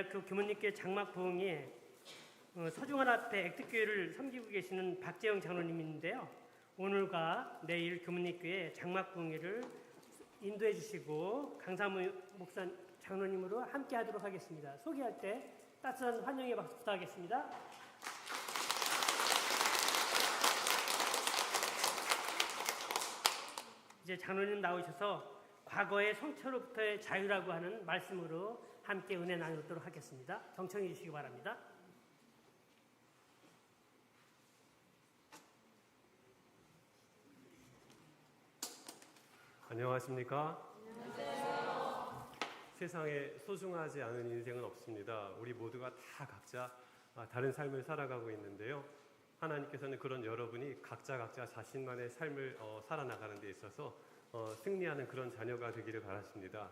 알크 교문님께 장막 부흥에 서중환 앞에 액트교회를 섬기고 계시는 박재영 장로님인데요. 오늘과 내일 교문님교회 장막 부흥회를 인도해 주시고 강사무 목사 장로님으로 함께 하도록 하겠습니다. 소개할 때 따뜻한 환영의 박수 부탁하겠습니다. 이제 장로님 나오셔서 과거의 성처로부터의 자유라고 하는 말씀으로 함께 은혜 나누도록 하겠습니다. 경청해 주시기 바랍니다. 안녕하십니까? 안녕하세요. 세상에 소중하지 않은 인생은 없습니다. 우리 모두가 다 각자 다른 삶을 살아가고 있는데요. 하나님께서는 그런 여러분이 각자 자신만의 삶을 살아나가는 데 있어서 승리하는 그런 자녀가 되기를 바라십니다.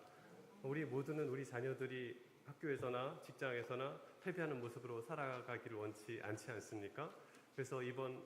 우리 모두는 우리 자녀들이 학교에서나 직장에서나 패배하는 모습으로 살아가기를 원치 않지 않습니까? 그래서 이번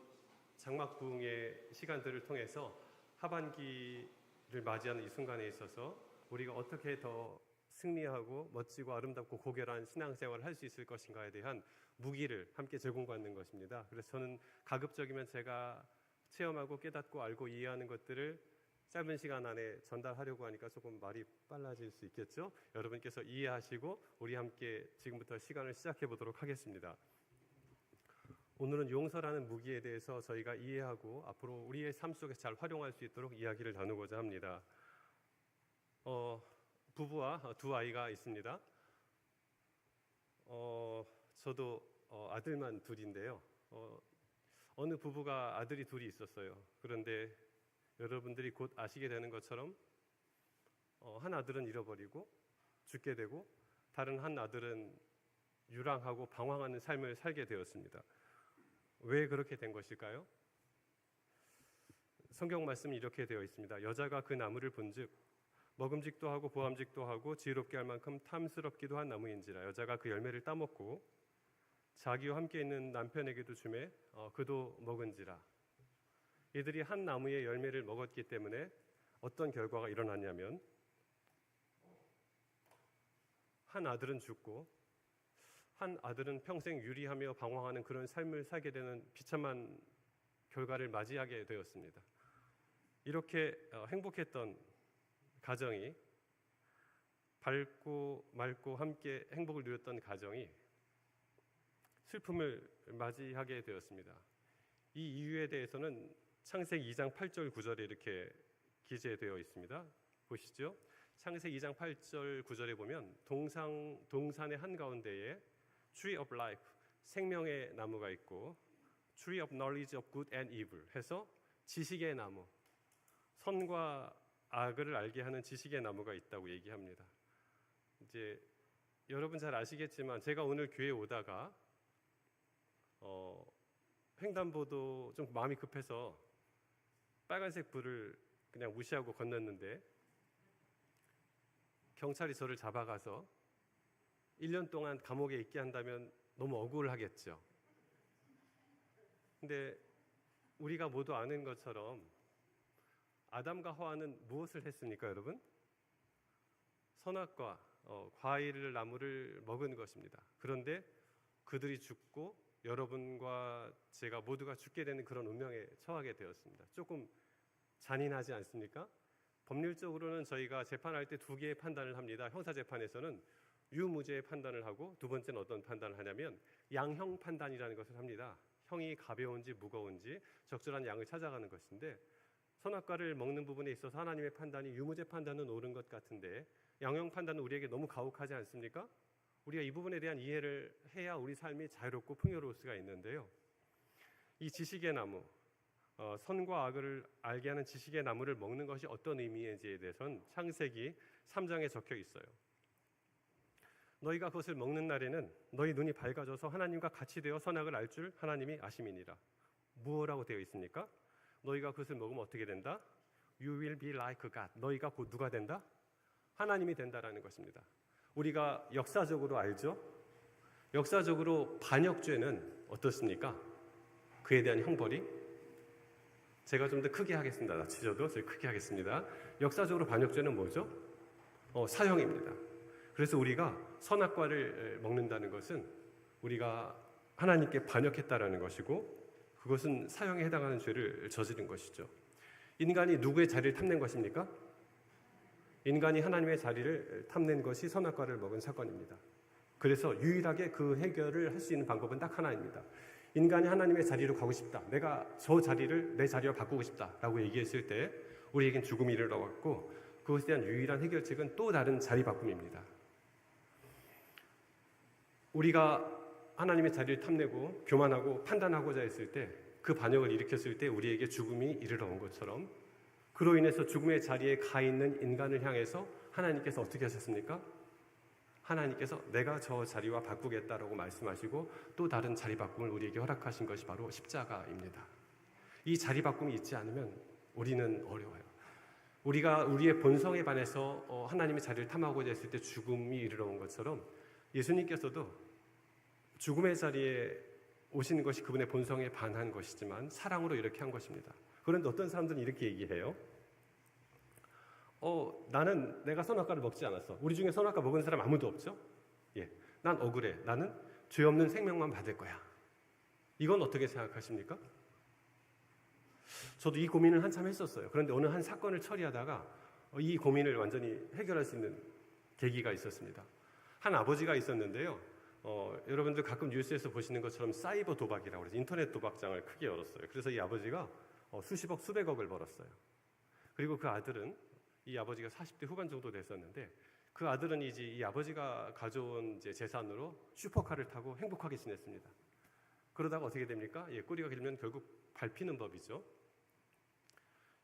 장막 부흥의 시간들을 통해서 하반기를 맞이하는 이 순간에 있어서 우리가 어떻게 더 승리하고 멋지고 아름답고 고결한 신앙생활을 할 수 있을 것인가에 대한 무기를 함께 제공받는 것입니다. 그래서 저는 가급적이면 제가 체험하고 깨닫고 알고 이해하는 것들을 짧은 시간 안에 전달하려고 하니까 조금 말이 빨라질 수 있겠죠? 여러분께서 이해하시고 우리 함께 지금부터 시간을 시작해 보도록 하겠습니다. 오늘은 용서라는 무기에 대해서 저희가 이해하고 앞으로 우리의 삶 속에서 잘 활용할 수 있도록 이야기를 나누고자 합니다. 부부와 두 아이가 있습니다. 저도 아들만 둘인데요. 어느 부부가 아들이 둘이 있었어요. 그런데 여러분들이 곧 아시게 되는 것처럼 한 아들은 잃어버리고 죽게 되고 다른 한 아들은 유랑하고 방황하는 삶을 살게 되었습니다. 왜 그렇게 된 것일까요? 성경 말씀이 이렇게 되어 있습니다. 여자가 그 나무를 본즉 먹음직도 하고 보암직도 하고 지혜롭게 할 만큼 탐스럽기도 한 나무인지라 여자가 그 열매를 따먹고 자기와 함께 있는 남편에게도 주매 그도 먹은지라. 이들이 한 나무의 열매를 먹었기 때문에 어떤 결과가 일어났냐면 한 아들은 죽고 한 아들은 평생 유리하며 방황하는 그런 삶을 살게 되는 비참한 결과를 맞이하게 되었습니다. 이렇게 행복했던 가정이 밝고 맑고 함께 행복을 누렸던 가정이 슬픔을 맞이하게 되었습니다. 이 이유에 대해서는 창세기 2장 8절 9절에 이렇게 기재되어 있습니다. 보시죠. 창세기 2장 8절 9절에 보면 동산의 한가운데에 Tree of Life, 생명의 나무가 있고 Tree of Knowledge of Good and Evil 해서 지식의 나무, 선과 악을 알게 하는 지식의 나무가 있다고 얘기합니다. 이제 여러분 잘 아시겠지만 제가 오늘 교회에 오다가 횡단보도 좀 마음이 급해서 빨간색 불을 그냥 무시하고 건넜는데 경찰이 저를 잡아가서 1년 동안 감옥에 있게 한다면 너무 억울하겠죠. 근데 우리가 모두 아는 것처럼 아담과 하와는 무엇을 했습니까, 여러분? 선악과 과일 나무를 먹은 것입니다. 그런데 그들이 죽고 여러분과 제가 모두가 죽게 되는 그런 운명에 처하게 되었습니다. 조금 잔인하지 않습니까? 법률적으로는 저희가 재판할 때 두 개의 판단을 합니다. 형사재판에서는 유무죄의 판단을 하고 두 번째는 어떤 판단을 하냐면 양형 판단이라는 것을 합니다. 형이 가벼운지 무거운지 적절한 양을 찾아가는 것인데 선악과를 먹는 부분에 있어서 하나님의 판단이 유무죄 판단은 옳은 것 같은데 양형 판단은 우리에게 너무 가혹하지 않습니까? 우리가 이 부분에 대한 이해를 해야 우리 삶이 자유롭고 풍요로울 수가 있는데요. 이 지식의 나무, 선과 악을 알게 하는 지식의 나무를 먹는 것이 어떤 의미인지에 대해서는 창세기 3장에 적혀 있어요. 너희가 그것을 먹는 날에는 너희 눈이 밝아져서 하나님과 같이 되어 선악을 알 줄 하나님이 아심이니라. 무엇이라고 되어 있습니까? 너희가 그것을 먹으면 어떻게 된다? You will be like God. 너희가 곧 누가 된다? 하나님이 된다라는 것입니다. 우리가 역사적으로 알죠? 역사적으로 반역죄는 어떻습니까? 그에 대한 형벌이 제가 좀 더 크게 하겠습니다. 낮추셔도 제가 크게 하겠습니다. 역사적으로 반역죄는 뭐죠? 사형입니다. 그래서 우리가 선악과를 먹는다는 것은 우리가 하나님께 반역했다라는 것이고 그것은 사형에 해당하는 죄를 저지른 것이죠. 인간이 누구의 자리를 탐낸 것입니까? 인간이 하나님의 자리를 탐낸 것이 선악과를 먹은 사건입니다. 그래서 유일하게 그 해결을 할 수 있는 방법은 딱 하나입니다. 인간이 하나님의 자리로 가고 싶다. 내가 저 자리를 내 자리와 바꾸고 싶다라고 얘기했을 때 우리에겐 죽음이 이르러왔고 그것에 대한 유일한 해결책은 또 다른 자리 바꿈입니다. 우리가 하나님의 자리를 탐내고 교만하고 판단하고자 했을 때 그 반역을 일으켰을 때 우리에게 죽음이 이르러 온 것처럼 그로 인해서 죽음의 자리에 가 있는 인간을 향해서 하나님께서 어떻게 하셨습니까? 하나님께서 내가 저 자리와 바꾸겠다라고 말씀하시고 또 다른 자리 바꿈을 우리에게 허락하신 것이 바로 십자가입니다. 이 자리 바꿈이 있지 않으면 우리는 어려워요. 우리가 우리의 본성에 반해서 하나님의 자리를 탐하고자 했을 때 죽음이 이르러 온 것처럼 예수님께서도 죽음의 자리에 오시는 것이 그분의 본성에 반한 것이지만 사랑으로 이렇게 한 것입니다. 그런데 어떤 사람들은 이렇게 얘기해요. 나는 내가 선악과를 먹지 않았어. 우리 중에 선악과 먹은 사람 아무도 없죠? 예, 난 억울해. 나는 죄 없는 생명만 받을 거야. 이건 어떻게 생각하십니까? 저도 이 고민을 한참 했었어요. 그런데 어느 한 사건을 처리하다가 이 고민을 완전히 해결할 수 있는 계기가 있었습니다. 한 아버지가 있었는데요. 여러분들 가끔 뉴스에서 보시는 것처럼 사이버 도박이라고 해서 인터넷 도박장을 크게 열었어요. 그래서 이 아버지가 수십억, 수백억을 벌었어요. 그리고 그 아들은 이 아버지가 40대 후반 정도 됐었는데 그 아들은 이제 이 아버지가 가져온 이제 재산으로 슈퍼카를 타고 행복하게 지냈습니다. 그러다가 어떻게 됩니까? 꼬리가 길면 결국 밟히는 법이죠.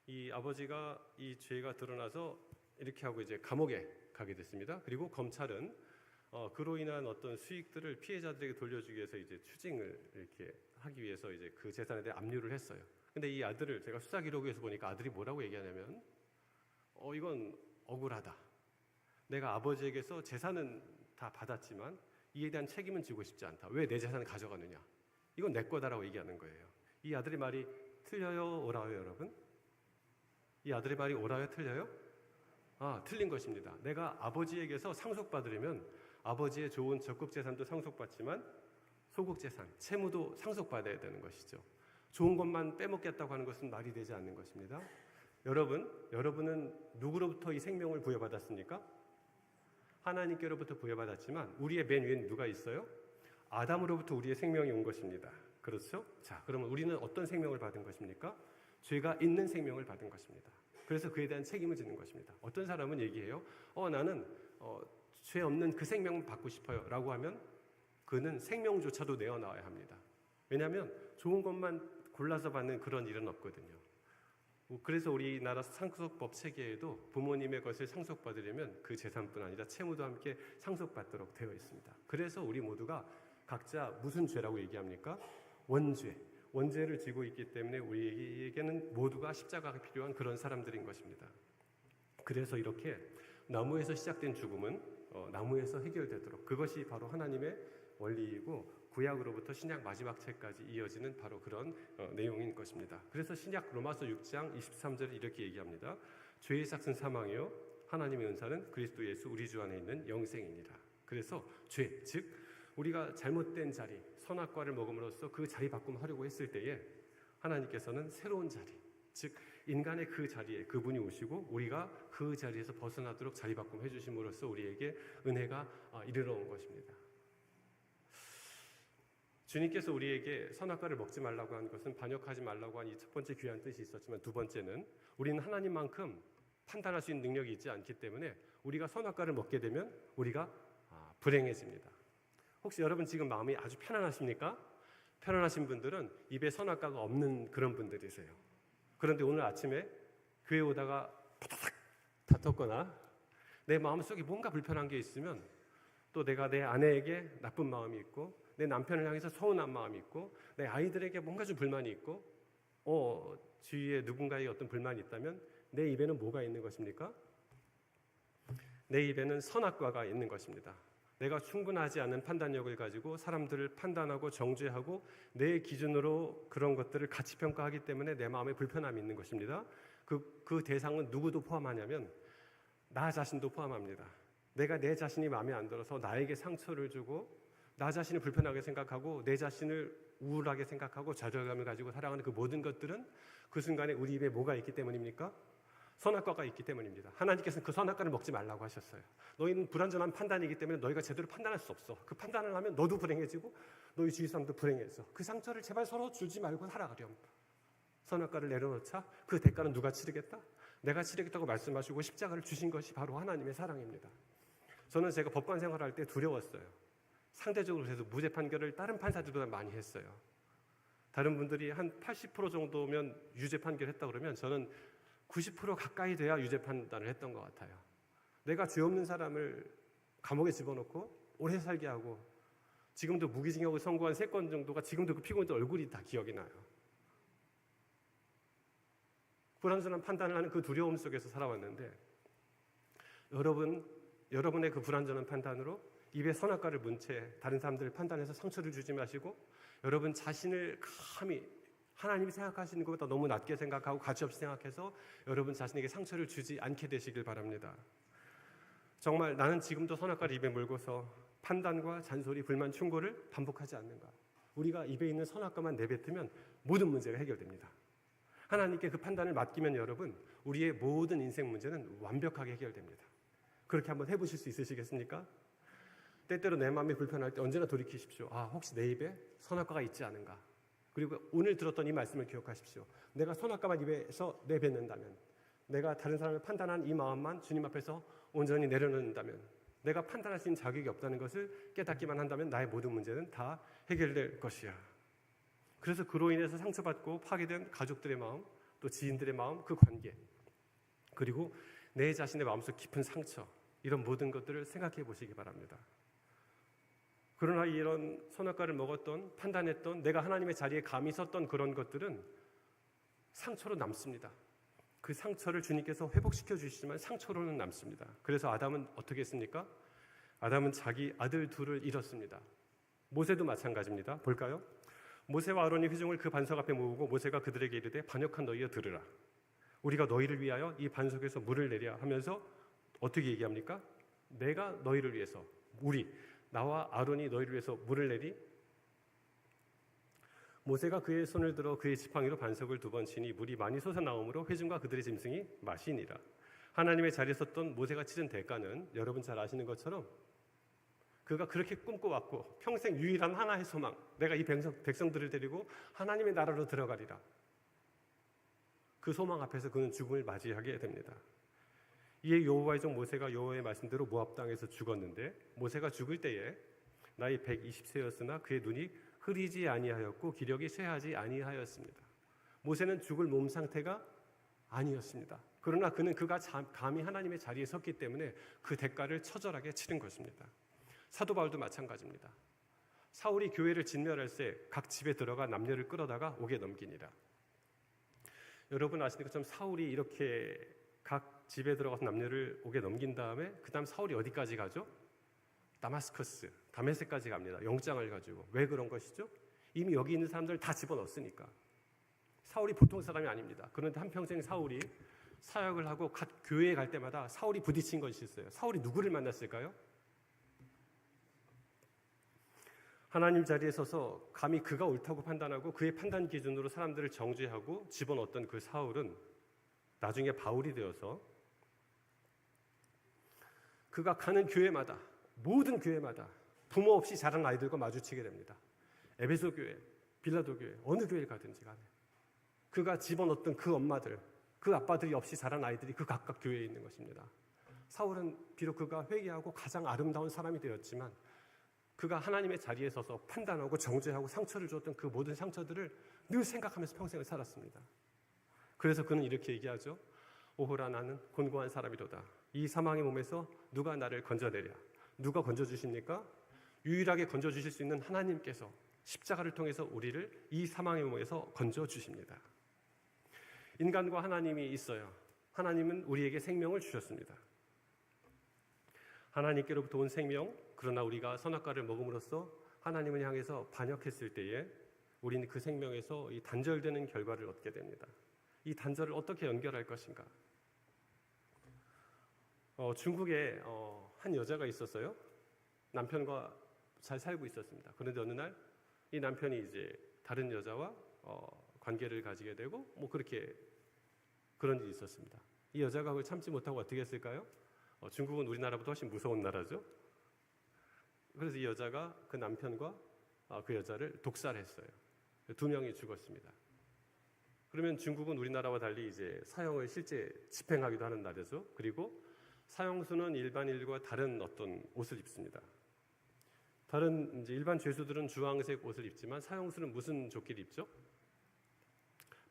이 아버지가 이 죄가 드러나서 이렇게 하고 이제 감옥에 가게 됐습니다. 그리고 검찰은 그로 인한 어떤 수익들을 피해자들에게 돌려주기 위해서 이제 추징을 이렇게 하기 위해서 이제 그 재산에 대해 압류를 했어요. 근데 이 아들을 제가 수사 기록에서 보니까 아들이 뭐라고 얘기하냐면 이건 억울하다. 내가 아버지에게서 재산은 다 받았지만 이에 대한 책임은 지고 싶지 않다. 왜 내 재산을 가져가느냐? 이건 내 거다라고 얘기하는 거예요. 이 아들의 말이 틀려요, 옳아요, 여러분? 이 아들의 말이 옳아요, 틀려요? 틀린 것입니다. 내가 아버지에게서 상속받으려면 아버지의 좋은 적극 재산도 상속받지만 소극 재산, 채무도 상속받아야 되는 것이죠. 좋은 것만 빼먹겠다고 하는 것은 말이 되지 않는 것입니다. 여러분은 누구로부터 이 생명을 부여받았습니까? 하나님께로부터 부여받았지만 우리의 맨 위에는 누가 있어요? 아담으로부터 우리의 생명이 온 것입니다. 그렇죠? 자, 그러면 우리는 어떤 생명을 받은 것입니까? 죄가 있는 생명을 받은 것입니다. 그래서 그에 대한 책임을 지는 것입니다. 어떤 사람은 얘기해요. 나는 죄 없는 그 생명을 받고 싶어요 라고 하면 그는 생명조차도 내어놔야 합니다. 왜냐하면 좋은 것만 골라서 받는 그런 일은 없거든요. 그래서 우리나라 상속법 체계에도 부모님의 것을 상속받으려면 그 재산뿐 아니라 채무도 함께 상속받도록 되어 있습니다. 그래서 우리 모두가 각자 무슨 죄라고 얘기합니까? 원죄를 지고 있기 때문에 우리에게는 모두가 십자가가 필요한 그런 사람들인 것입니다. 그래서 이렇게 나무에서 시작된 죽음은 나무에서 해결되도록 그것이 바로 하나님의 원리이고 구약으로부터 신약 마지막 책까지 이어지는 바로 그런 내용인 것입니다. 그래서 신약 로마서 6장 23절에 이렇게 얘기합니다. 죄의 삭은 사망이요 하나님의 은사는 그리스도 예수 우리 주 안에 있는 영생이니라. 그래서 죄, 즉 우리가 잘못된 자리, 선악과를 먹음으로써 그 자리 바꿈하려고 했을 때에 하나님께서는 새로운 자리, 즉 인간의 그 자리에 그분이 오시고 우리가 그 자리에서 벗어나도록 자리 바꿈 해주심으로써 우리에게 은혜가 이르러 온 것입니다. 주님께서 우리에게 선악과를 먹지 말라고 한 것은 반역하지 말라고 한 이 첫 번째 귀한 뜻이 있었지만 두 번째는 우리는 하나님만큼 판단할 수 있는 능력이 있지 않기 때문에 우리가 선악과를 먹게 되면 우리가 불행해집니다. 혹시 여러분 지금 마음이 아주 편안하십니까? 편안하신 분들은 입에 선악과가 없는 그런 분들이세요. 그런데 오늘 아침에 교회 오다가 파타닥 다퉜거나 내 마음속에 뭔가 불편한 게 있으면 또 내가 내 아내에게 나쁜 마음이 있고 내 남편을 향해서 서운한 마음이 있고 내 아이들에게 뭔가 좀 불만이 있고 주위에 누군가의 어떤 불만이 있다면 내 입에는 뭐가 있는 것입니까? 내 입에는 선악과가 있는 것입니다. 내가 충분하지 않은 판단력을 가지고 사람들을 판단하고 정죄하고 내 기준으로 그런 것들을 가치평가하기 때문에 내 마음에 불편함이 있는 것입니다. 그 대상은 누구도 포함하냐면 나 자신도 포함합니다. 내가 내 자신이 마음에 안 들어서 나에게 상처를 주고 나 자신을 불편하게 생각하고 내 자신을 우울하게 생각하고 좌절감을 가지고 살아가는 그 모든 것들은 그 순간에 우리 입에 뭐가 있기 때문입니까? 선악과가 있기 때문입니다. 하나님께서는 그 선악과를 먹지 말라고 하셨어요. 너희는 불완전한 판단이기 때문에 너희가 제대로 판단할 수 없어. 그 판단을 하면 너도 불행해지고 너희 주위 사람도 불행해져. 그 상처를 제발 서로 주지 말고 살아가렴. 선악과를 내려놓자. 그 대가는 누가 치르겠다? 내가 치르겠다고 말씀하시고 십자가를 주신 것이 바로 하나님의 사랑입니다. 저는 제가 법관 생활할 때 두려웠어요. 상대적으로 그래서 무죄 판결을 다른 판사들보다 많이 했어요. 다른 분들이 한 80% 정도면 유죄 판결했다 그러면 저는 90% 가까이 돼야 유죄 판단을 했던 것 같아요. 내가 죄 없는 사람을 감옥에 집어넣고 오래 살게 하고 지금도 무기징역을 선고한 3건 정도가 지금도 그 피고인들 얼굴이 다 기억이 나요. 불완전한 판단을 하는 그 두려움 속에서 살아왔는데 여러분의 그 불완전한 판단으로 입에 선악과를 문 채 다른 사람들을 판단해서 상처를 주지 마시고 여러분 자신을 감히 하나님이 생각하시는 것보다 너무 낮게 생각하고 가치없이 생각해서 여러분 자신에게 상처를 주지 않게 되시길 바랍니다. 정말 나는 지금도 선악과를 입에 물고서 판단과 잔소리, 불만, 충고를 반복하지 않는가. 우리가 입에 있는 선악과만 내뱉으면 모든 문제가 해결됩니다. 하나님께 그 판단을 맡기면 여러분 우리의 모든 인생 문제는 완벽하게 해결됩니다. 그렇게 한번 해보실 수 있으시겠습니까? 때때로 내 마음이 불편할 때 언제나 돌이키십시오. 혹시 내 입에 선악과가 있지 않은가. 그리고 오늘 들었던 이 말씀을 기억하십시오. 내가 선악과만 입에서 내뱉는다면, 내가 다른 사람을 판단한 이 마음만 주님 앞에서 온전히 내려놓는다면, 내가 판단할 수 있는 자격이 없다는 것을 깨닫기만 한다면 나의 모든 문제는 다 해결될 것이야. 그래서 그로 인해서 상처받고 파괴된 가족들의 마음, 또 지인들의 마음, 그 관계, 그리고 내 자신의 마음속 깊은 상처, 이런 모든 것들을 생각해 보시기 바랍니다. 그러나 이런 선악과를 먹었던, 판단했던, 내가 하나님의 자리에 감히 섰던 그런 것들은 상처로 남습니다. 그 상처를 주님께서 회복시켜 주시지만 상처로는 남습니다. 그래서 아담은 어떻게 했습니까? 아담은 자기 아들 둘을 잃었습니다. 모세도 마찬가지입니다. 볼까요? 모세와 아론이 회중을 그 반석 앞에 모으고 모세가 그들에게 이르되 반역한 너희여 들으라. 우리가 너희를 위하여 이 반석에서 물을 내랴 하면서 어떻게 얘기합니까? 내가 너희를 위해서, 나와 아론이 너희를 위해서 물을 내리. 모세가 그의 손을 들어 그의 지팡이로 반석을 2번 치니 물이 많이 솟아나오므로 회중과 그들의 짐승이 마시니라. 하나님의 자리에 섰던 모세가 치른 대가는 여러분 잘 아시는 것처럼 그가 그렇게 꿈꿔왔고 평생 유일한 하나의 소망, 내가 이 백성들을 데리고 하나님의 나라로 들어가리라. 그 소망 앞에서 그는 죽음을 맞이하게 됩니다. 이에 여호와의 종 모세가 여호와의 말씀대로 모압 땅에서 죽었는데 모세가 죽을 때에 나이 120세였으나 그의 눈이 흐리지 아니하였고 기력이 쇠하지 아니하였습니다. 모세는 죽을 몸 상태가 아니었습니다. 그러나 그가 감히 하나님의 자리에 섰기 때문에 그 대가를 처절하게 치른 것입니다. 사도 바울도 마찬가지입니다. 사울이 교회를 진멸할 때 각 집에 들어가 남녀를 끌어다가 옥에 넘기니라. 여러분 아시는 것처럼 사울이 이렇게 각 집에 들어가서 남녀를 옥에 넘긴 다음에 그 다음 사울이 어디까지 가죠? 다마스커스, 다메섹까지 갑니다. 영장을 가지고. 왜 그런 것이죠? 이미 여기 있는 사람들을 다 집어넣었으니까. 사울이 보통 사람이 아닙니다. 그런데 한평생 사울이 사역을 하고 각 교회에 갈 때마다 사울이 부딪힌 것이 있어요. 사울이 누구를 만났을까요? 하나님 자리에 서서 감히 그가 옳다고 판단하고 그의 판단 기준으로 사람들을 정죄하고 집어넣었던 그 사울은 나중에 바울이 되어서 그가 가는 교회마다, 모든 교회마다 부모 없이 자란 아이들과 마주치게 됩니다. 에베소 교회, 빌라도 교회, 어느 교회를 가든지 간에 그가 집어넣었던 그 엄마들, 그 아빠들이 없이 자란 아이들이 그 각각 교회에 있는 것입니다. 사울은 비록 그가 회개하고 가장 아름다운 사람이 되었지만 그가 하나님의 자리에 서서 판단하고 정죄하고 상처를 줬던 그 모든 상처들을 늘 생각하면서 평생을 살았습니다. 그래서 그는 이렇게 얘기하죠. 오호라 나는 곤고한 사람이로다. 이 사망의 몸에서 누가 나를 건져내랴. 누가 건져주십니까? 유일하게 건져주실 수 있는 하나님께서 십자가를 통해서 우리를 이 사망의 몸에서 건져주십니다. 인간과 하나님이 있어요. 하나님은 우리에게 생명을 주셨습니다. 하나님께로부터 온 생명, 그러나 우리가 선악과를 먹음으로써 하나님을 향해서 반역했을 때에 우리는 그 생명에서 이 단절되는 결과를 얻게 됩니다. 이 단절을 어떻게 연결할 것인가? 중국에 한 여자가 있었어요. 남편과 잘 살고 있었습니다. 그런데 어느 날 이 남편이 이제 다른 여자와 관계를 가지게 되고 뭐 그렇게 그런 일이 있었습니다. 이 여자가 그걸 참지 못하고 어떻게 했을까요? 중국은 우리나라보다 훨씬 무서운 나라죠. 그래서 이 여자가 그 남편과 그 여자를 독살했어요. 2명이 죽었습니다. 그러면 중국은 우리나라와 달리 이제 사형을 실제 집행하기도 하는 나라죠. 그리고 사형수는 일반인과 다른 어떤 옷을 입습니다. 다른 이제 일반 죄수들은 주황색 옷을 입지만 사형수는 무슨 조끼를 입죠?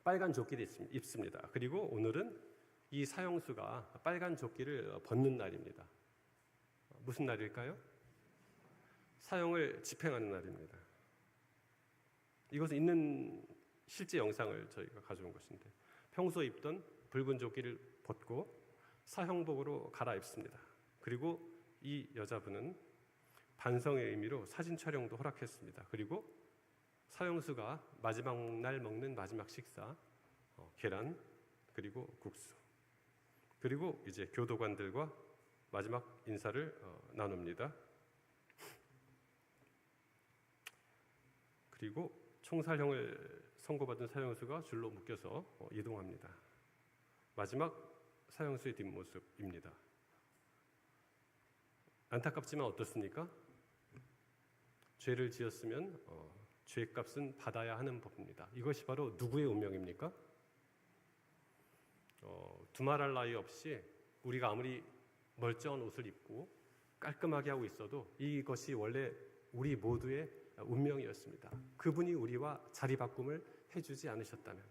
빨간 조끼를 입습니다. 그리고 오늘은 이 사형수가 빨간 조끼를 벗는 날입니다. 무슨 날일까요? 사형을 집행하는 날입니다. 이것은 있는 실제 영상을 저희가 가져온 것인데 평소 입던 붉은 조끼를 벗고 사형복으로 갈아입습니다. 그리고 이 여자분은 반성의 의미로 사진 촬영도 허락했습니다. 그리고 사형수가 마지막 날 먹는 마지막 식사, 계란 그리고 국수, 그리고 이제 교도관들과 마지막 인사를 나눕니다. 그리고 총살형을 선고받은 사형수가 줄로 묶여서 이동합니다. 마지막 사형수의 뒷모습입니다. 안타깝지만 어떻습니까? 죄를 지었으면 죄값은 받아야 하는 법입니다. 이것이 바로 누구의 운명입니까? 두말할 나위 없이 우리가 아무리 멀쩡한 옷을 입고 깔끔하게 하고 있어도 이것이 원래 우리 모두의 운명이었습니다. 그분이 우리와 자리바꿈을 해주지 않으셨다면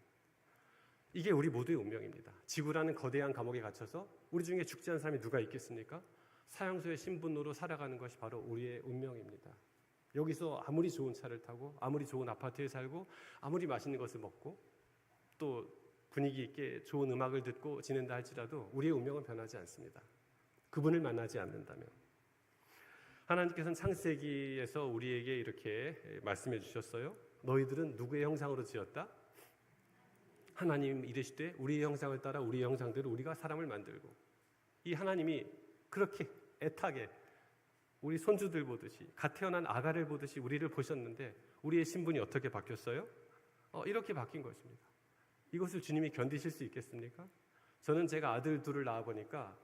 이게 우리 모두의 운명입니다. 지구라는 거대한 감옥에 갇혀서 우리 중에 죽지 않은 사람이 누가 있겠습니까? 사형수의 신분으로 살아가는 것이 바로 우리의 운명입니다. 여기서 아무리 좋은 차를 타고 아무리 좋은 아파트에 살고 아무리 맛있는 것을 먹고 또 분위기 있게 좋은 음악을 듣고 지낸다 할지라도 우리의 운명은 변하지 않습니다. 그분을 만나지 않는다면. 하나님께서는 창세기에서 우리에게 이렇게 말씀해 주셨어요. 너희들은 누구의 형상으로 지었다? 하나님 이르시되 우리의 형상을 따라 우리의 형상대로 우리가 사람을 만들고, 이 하나님이 그렇게 애타게 우리 손주들 보듯이 갓 태어난 아가를 보듯이 우리를 보셨는데 우리의 신분이 어떻게 바뀌었어요? 이렇게 바뀐 것입니다. 이것을 주님이 견디실 수 있겠습니까? 저는 제가 아들 둘을 낳아보니까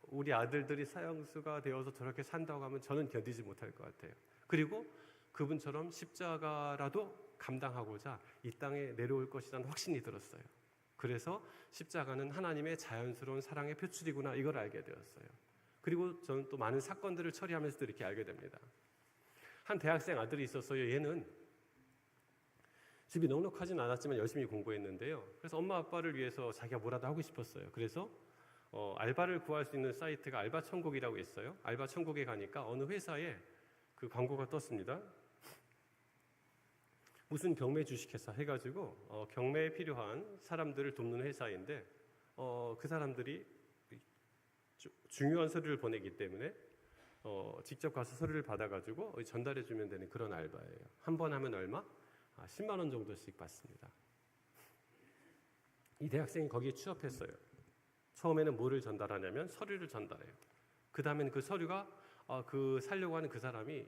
우리 아들들이 사형수가 되어서 저렇게 산다고 하면 저는 견디지 못할 것 같아요. 그리고 그분처럼 십자가라도 감당하고자 이 땅에 내려올 것이라는 확신이 들었어요. 그래서 십자가는 하나님의 자연스러운 사랑의 표출이구나, 이걸 알게 되었어요. 그리고 저는 또 많은 사건들을 처리하면서도 이렇게 알게 됩니다. 한 대학생 아들이 있었어요. 얘는 집이 넉넉하진 않았지만 열심히 공부했는데요. 그래서 엄마 아빠를 위해서 자기가 뭐라도 하고 싶었어요. 그래서 알바를 구할 수 있는 사이트가 알바천국이라고 있어요. 알바천국에 가니까 어느 회사에 그 광고가 떴습니다. 무슨 경매 주식회사 해가지고 경매에 필요한 사람들을 돕는 회사인데 그 사람들이 중요한 서류를 보내기 때문에 직접 가서 서류를 받아가지고 전달해 주면 되는 그런 알바예요. 한 번 하면 얼마? 10만 원 정도씩 받습니다. 이 대학생이 거기에 취업했어요. 처음에는 뭐를 전달하냐면 서류를 전달해요. 그 다음에는 그 서류가 그 살려고 하는 그 사람이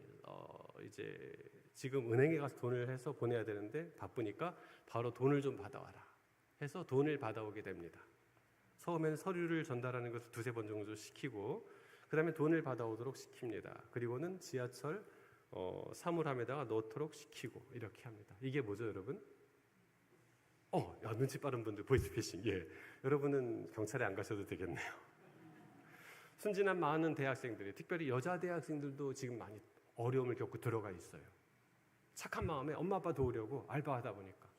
이제 지금 은행에 가서 돈을 해서 보내야 되는데 바쁘니까 바로 돈을 좀 받아와라 해서 돈을 받아오게 됩니다. 처음에는 서류를 전달하는 것을 2-3번 정도 시키고 그 다음에 돈을 받아오도록 시킵니다. 그리고는 지하철 사물함에다가 넣도록 시키고 이렇게 합니다. 이게 뭐죠, 여러분? 눈치 빠른 분들 보이스피싱. 예, 여러분은 경찰에 안 가셔도 되겠네요. 순진한 많은 대학생들이, 특별히 여자 대학생들도 지금 많이 어려움을 겪고 들어가 있어요. 착한 마음에 엄마 아빠 도우려고 알바하다 보니까.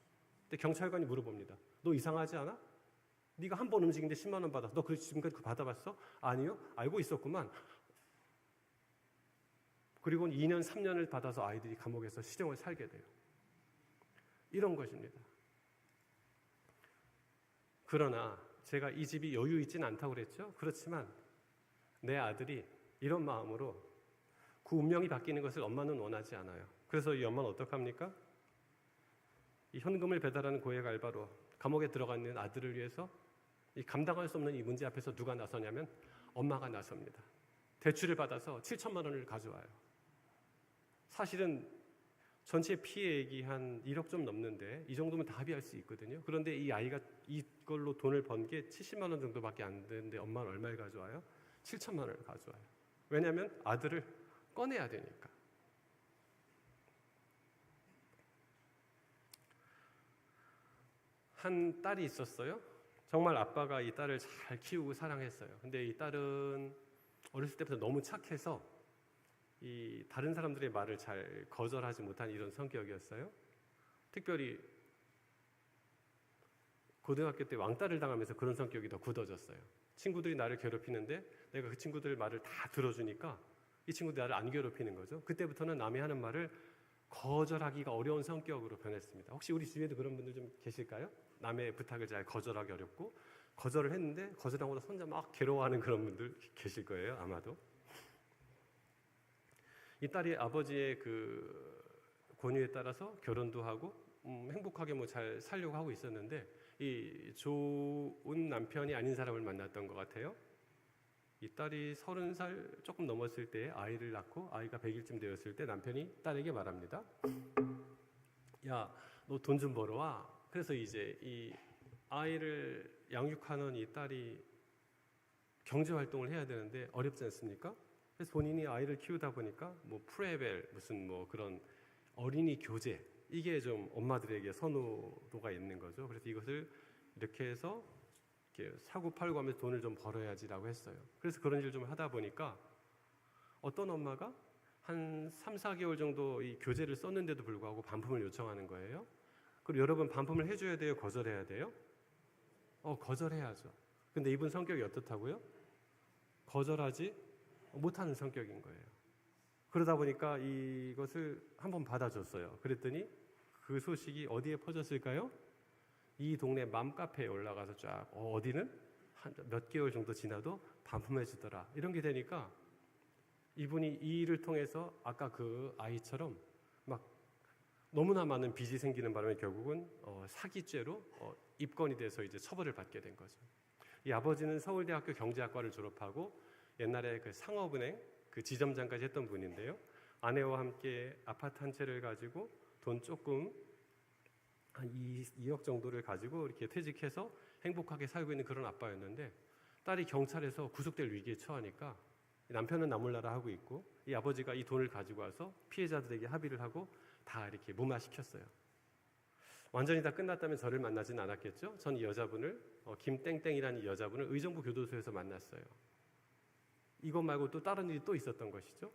근데 경찰관이 물어봅니다. 너 이상하지 않아? 네가 한 번 움직이는데 10만 원 받았어. 너 그래서 지금까지 그거 받아봤어? 아니요. 알고 있었구만. 그리고 2년, 3년을 받아서 아이들이 감옥에서 실형을 살게 돼요. 이런 것입니다. 그러나 제가 이 집이 여유 있지는 않다고 그랬죠? 그렇지만 내 아들이 이런 마음으로 그 운명이 바뀌는 것을 엄마는 원하지 않아요. 그래서 이 엄마는 어떡합니까? 이 현금을 배달하는 고액 알바로 감옥에 들어가 있는 아들을 위해서 이 감당할 수 없는 이 문제 앞에서 누가 나서냐면 엄마가 나섭니다. 대출을 받아서 7천만 원을 가져와요. 사실은 전체 피해액이 한 1억 좀 넘는데 이 정도면 다 합의할 수 있거든요. 그런데 이 아이가 이걸로 돈을 번 게 70만 원 정도밖에 안 되는데 엄마는 얼마를 가져와요? 7천만 원을 가져와요. 왜냐하면 아들을 꺼내야 되니까. 한 딸이 있었어요. 정말 아빠가 이 딸을 잘 키우고 사랑했어요. 근데 이 딸은 어렸을 때부터 너무 착해서 이 다른 사람들의 말을 잘 거절하지 못한 이런 성격이었어요. 특별히 고등학교 때 왕따를 당하면서 그런 성격이 더 굳어졌어요. 친구들이 나를 괴롭히는데 내가 그 친구들 말을 다 들어주니까 이 친구들이 나를 안 괴롭히는 거죠. 그때부터는 남이 하는 말을 거절하기가 어려운 성격으로 변했습니다. 혹시 우리 주위에도 그런 분들 좀 계실까요? 남의 부탁을 잘 거절하기 어렵고 거절을 했는데 거절하고 나서 혼자 막 괴로워하는 그런 분들 계실 거예요, 아마도. 이 딸이 아버지의 그 권유에 따라서 결혼도 하고 행복하게 뭐 잘 살려고 하고 있었는데 이 좋은 남편이 아닌 사람을 만났던 것 같아요. 이 딸이 30살 조금 넘었을 때 아이를 낳고 아이가 100일쯤 되었을 때 남편이 딸에게 말합니다. 야, 너 돈 좀 벌어와. 그래서 이제 이 아이를 양육하는 이 딸이 경제활동을 해야 되는데 어렵지 않습니까? 그래서 본인이 아이를 키우다 보니까 뭐 프레벨 무슨 뭐 그런 어린이 교재 이게 좀 엄마들에게 선호도가 있는 거죠. 그래서 이것을 이렇게 해서 이렇게 사고 팔고 하면서 돈을 좀 벌어야지라고 했어요. 그래서 그런 일을 좀 하다 보니까 어떤 엄마가 한 3, 4개월 정도 이 교재를 썼는데도 불구하고 반품을 요청하는 거예요. 그리고 여러분 반품을 해줘야 돼요? 거절해야 돼요? 거절해야죠. 근데 이분 성격이 어떻다고요? 거절하지 못하는 성격인 거예요. 그러다 보니까 이것을 한번 받아줬어요. 그랬더니 그 소식이 어디에 퍼졌을까요? 이 동네 맘카페에 올라가서 쫙 어디는 한 몇 개월 정도 지나도 반품해 주더라. 이런 게 되니까 이분이 이 일을 통해서 아까 그 아이처럼 막 너무나 많은 빚이 생기는 바람에 결국은 사기죄로 입건이 돼서 이제 처벌을 받게 된 거죠. 이 아버지는 서울대학교 경제학과를 졸업하고 옛날에 그 상업은행 그 지점장까지 했던 분인데요. 아내와 함께 아파트 한 채를 가지고 돈 조금 한 2억 정도를 가지고 이렇게 퇴직해서 행복하게 살고 있는 그런 아빠였는데 딸이 경찰에서 구속될 위기에 처하니까 남편은 나몰라라 하고 있고 이 아버지가 이 돈을 가지고 와서 피해자들에게 합의를 하고 다 이렇게 무마시켰어요. 완전히 다 끝났다면 저를 만나지는 않았겠죠. 전 이 여자분을 김땡땡이라는 이 여자분을 의정부 교도소에서 만났어요. 이것 말고 또 다른 일이 또 있었던 것이죠.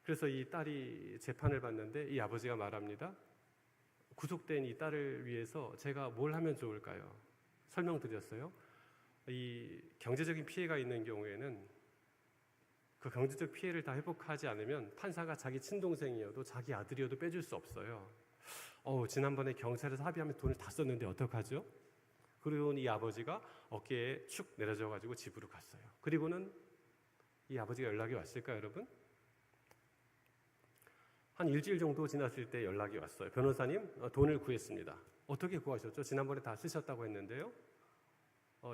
그래서 이 딸이 재판을 받는데 이 아버지가 말합니다. 구속된 이 딸을 위해서 제가 뭘 하면 좋을까요? 설명드렸어요. 이 경제적인 피해가 있는 경우에는 그 경제적 피해를 다 회복하지 않으면 판사가 자기 친동생이어도 자기 아들이어도 빼줄 수 없어요. 지난번에 경찰에서 합의하면 돈을 다 썼는데 어떡하죠? 그리고 이 아버지가 어깨에 축 내려져가지고 집으로 갔어요. 그리고는 이 아버지가 연락이 왔을까요, 여러분? 한 일주일 정도 지났을 때 연락이 왔어요. 변호사님, 돈을 구했습니다. 어떻게 구하셨죠? 지난번에 다 쓰셨다고 했는데요.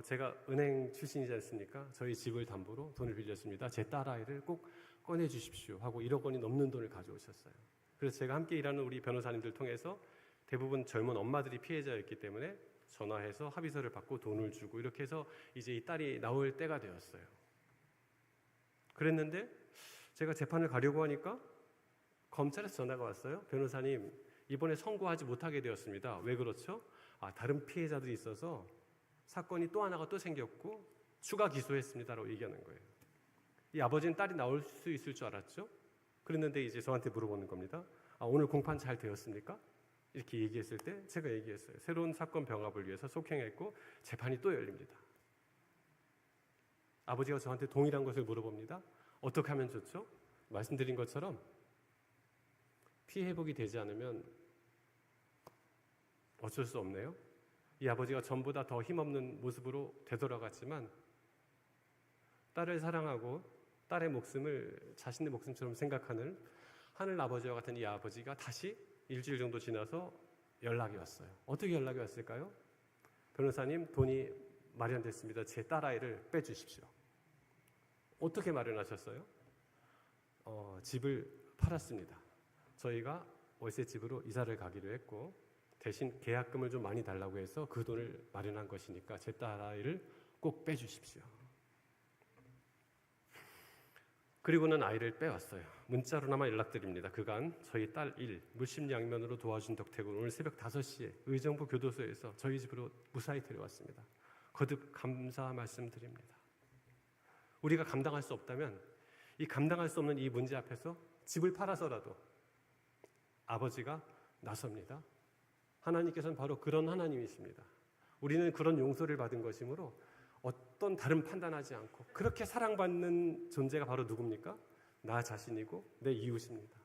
제가 은행 출신이지 않습니까? 저희 집을 담보로 돈을 빌렸습니다. 제 딸아이를 꼭 꺼내주십시오 하고 1억 원이 넘는 돈을 가져오셨어요. 그래서 제가 함께 일하는 우리 변호사님들 통해서 대부분 젊은 엄마들이 피해자였기 때문에 전화해서 합의서를 받고 돈을 주고 이렇게 해서 이제 이 딸이 나올 때가 되었어요. 그랬는데 제가 재판을 가려고 하니까 검찰에서 전화가 왔어요. 변호사님, 이번에 선고하지 못하게 되었습니다. 왜 그렇죠? 다른 피해자들이 있어서 사건이 또 하나가 또 생겼고 추가 기소했습니다라고 얘기하는 거예요. 이 아버지는 딸이 나올 수 있을 줄 알았죠. 그랬는데 이제 저한테 물어보는 겁니다. 오늘 공판 잘 되었습니까? 이렇게 얘기했을 때 제가 얘기했어요. 새로운 사건 병합을 위해서 속행했고 재판이 또 열립니다. 아버지가 저한테 동일한 것을 물어봅니다. 어떻게 하면 좋죠? 말씀드린 것처럼 피해 회복이 되지 않으면 어쩔 수 없네요. 이 아버지가 전보다 더 힘없는 모습으로 되돌아갔지만 딸을 사랑하고 딸의 목숨을 자신의 목숨처럼 생각하는 하늘 아버지와 같은 이 아버지가 다시 일주일 정도 지나서 연락이 왔어요. 어떻게 연락이 왔을까요? 변호사님, 돈이 마련됐습니다. 제 딸아이를 빼주십시오. 어떻게 마련하셨어요? 집을 팔았습니다. 저희가 월세집으로 이사를 가기로 했고 대신 계약금을 좀 많이 달라고 해서 그 돈을 마련한 것이니까 제 딸아이를 꼭 빼주십시오. 그리고는 아이를 빼왔어요. 문자로나마 연락드립니다. 그간 저희 딸 1 물심양면으로 도와준 덕택으로 오늘 새벽 5시에 의정부 교도소에서 저희 집으로 무사히 데려왔습니다. 거듭 감사 말씀드립니다. 우리가 감당할 수 없다면 이 감당할 수 없는 이 문제 앞에서 집을 팔아서라도 아버지가 나섭니다. 하나님께서는 바로 그런 하나님이십니다. 우리는 그런 용서를 받은 것이므로 어떤 다른 판단하지 않고 그렇게 사랑받는 존재가 바로 누굽니까? 나 자신이고 내 이웃입니다.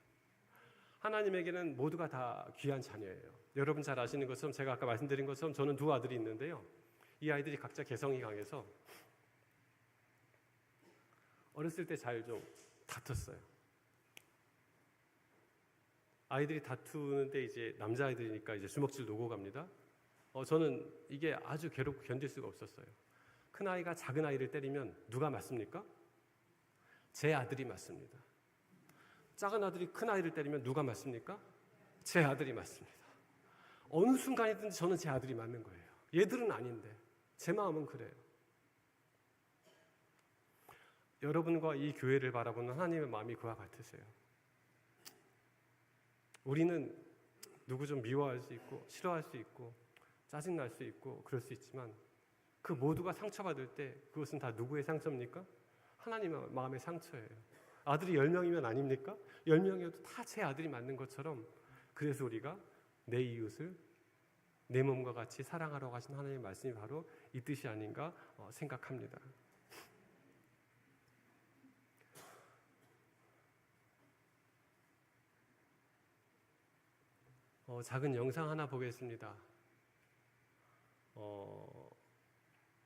하나님에게는 모두가 다 귀한 자녀예요. 여러분 잘 아시는 것처럼 제가 아까 말씀드린 것처럼 저는 2 아들이 있는데요. 이 아이들이 각자 개성이 강해서 어렸을 때 잘 좀 다퉜어요. 아이들이 다투는데 이제 남자아이들이니까 이제 주먹질 놓고 갑니다. 저는 이게 아주 괴롭고 견딜 수가 없었어요. 큰 아이가 작은 아이를 때리면 누가 맞습니까? 제 아들이 맞습니다. 작은 아들이 큰 아이를 때리면 누가 맞습니까? 제 아들이 맞습니다. 어느 순간이든지 저는 제 아들이 맞는 거예요. 얘들은 아닌데 제 마음은 그래요. 여러분과 이 교회를 바라보는 하나님의 마음이 그와 같으세요. 우리는 누구 좀 미워할 수 있고 싫어할 수 있고 짜증날 수 있고 그럴 수 있지만 그 모두가 상처받을 때 그것은 다 누구의 상처입니까? 하나님의 마음의 상처예요. 아들이 10명이면 아닙니까? 10명이어도 다 제 아들이 맞는 것처럼 그래서 우리가 내 이웃을 내 몸과 같이 사랑하라고 하신 하나님의 말씀이 바로 이 뜻이 아닌가 생각합니다. 작은 영상 하나 보겠습니다.